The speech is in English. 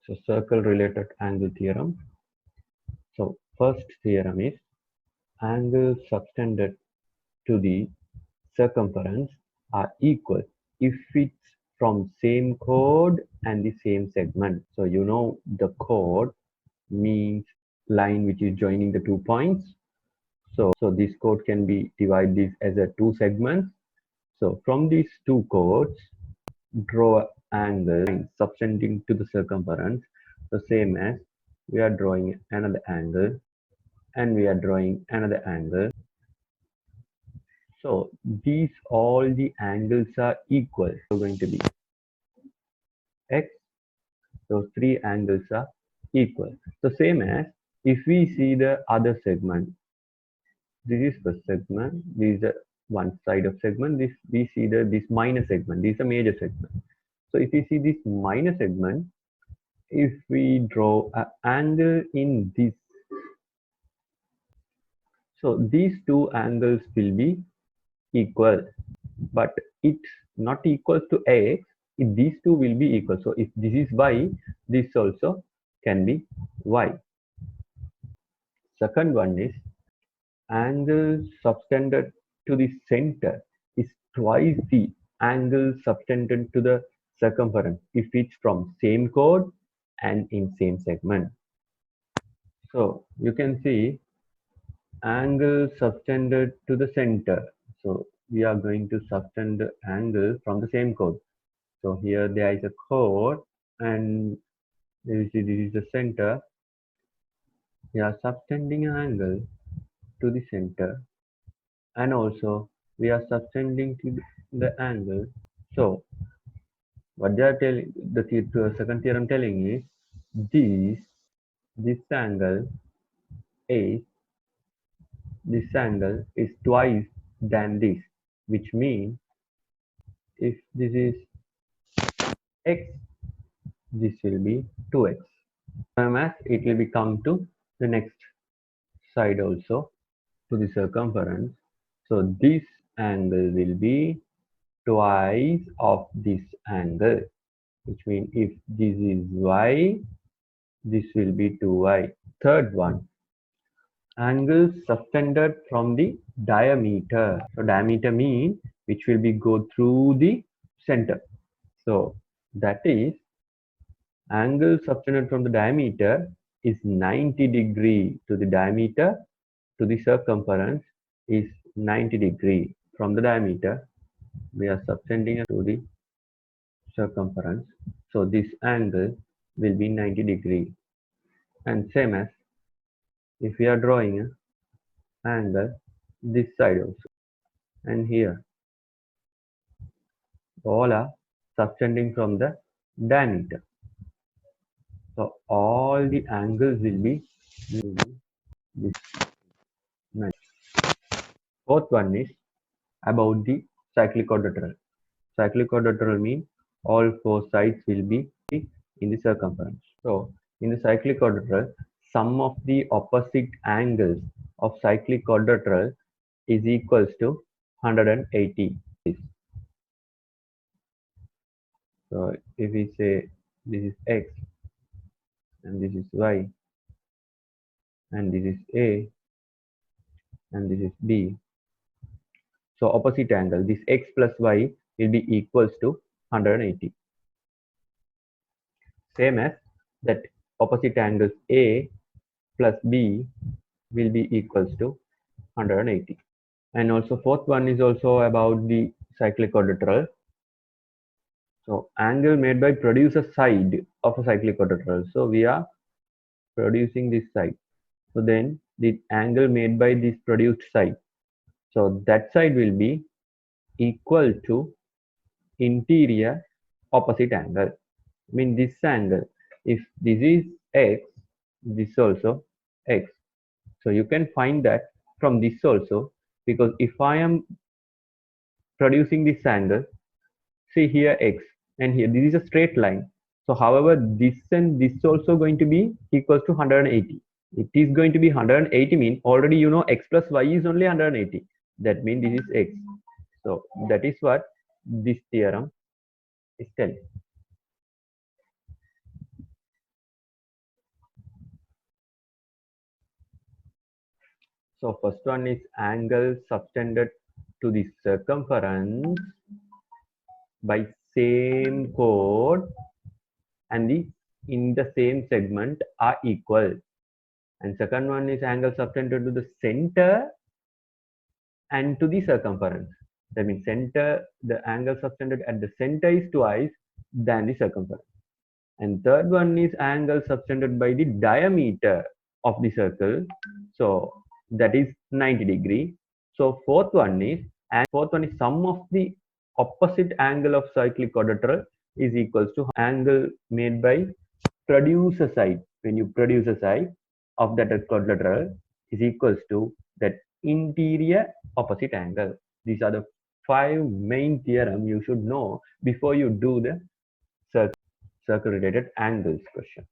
So circle related angle theorem. So first theorem is angles subtended to the circumference are equal if it's from same chord and the same segment. So you know the chord means line which is joining the 2 points. So this chord can be divided as a 2 segments. So from these 2 chords, draw angle subtending to the circumference, the same as we are drawing another angle and we are drawing another angle. So these all the angles are equal. So going to be x. Those 3 angles are equal. So same as if we see the other segment. This is the segment. This is the one side of segment. This we see this minor segment. This is a major segment. So if we see this minor segment, if we draw an angle in this, so these 2 angles will be equal, but it's not equal to x. If these 2 will be equal. So if this is y, this also can be y. Second one is angle subtended to the center is twice the angle subtended to the circumference if it's from same chord and in same segment. So you can see angle subtended to the center. So we are going to subtend the angle from the same chord. So here there is a chord and you see this is the center. We are subtending an angle to the center and also we are subtending to the angle. So what they are telling, the second theorem telling is this angle is twice than this, which means if this is x, this will be 2x. As it will become to the next side also to the circumference. So this angle will be twice of this angle, which means if this is y, this will be 2y. Third one, angle subtended from the diameter. So diameter means which will be go through the center. So that is angle subtended from the diameter is 90 degree to the diameter to the circumference is 90 degree. From the diameter we are subtending to the circumference. So this angle will be 90 degree. And same as if we are drawing an angle this side also and here, all are subtending from the diameter. So all the angles will be this. Fourth one is about the cyclic quadrilateral. Cyclic quadrilateral means all 4 sides will be in the circumference. So in the cyclic quadrilateral, sum of the opposite angles of cyclic quadrilateral is equals to 180. So if we say this is x and this is y and this is a and this is b. So opposite angle, this x plus y will be equals to 180. Same as that opposite angles a plus b will be equals to 180. And also fourth one is also about the cyclic quadrilateral. So angle made by producer side of a cyclic quadrilateral. So we are producing this side. So then the angle made by this produced side. So that side will be equal to interior opposite angle. I mean this angle. If this is x, this also x. So you can find that from this also, because if I am producing this angle, see here x and here this is a straight line. So however this and this also going to be equals to 180. It is going to be 180 mean already you know x plus y is only 180. That means this is x. So that is what this theorem is telling. So first one is angle subtended to the circumference by same chord and the in the same segment are equal. And second one is angle subtended to the center and to the circumference. That means the angle subtended at the center is twice than the circumference. And third one is angle subtended by the diameter of the circle. So that is 90 degree. So fourth one is sum of the opposite angle of cyclic quadrilateral is equals to angle made by producer side. When you produce a side of that quadrilateral is equals to that interior opposite angle. These are the 5 main theorem you should know before you do the circle related angles question.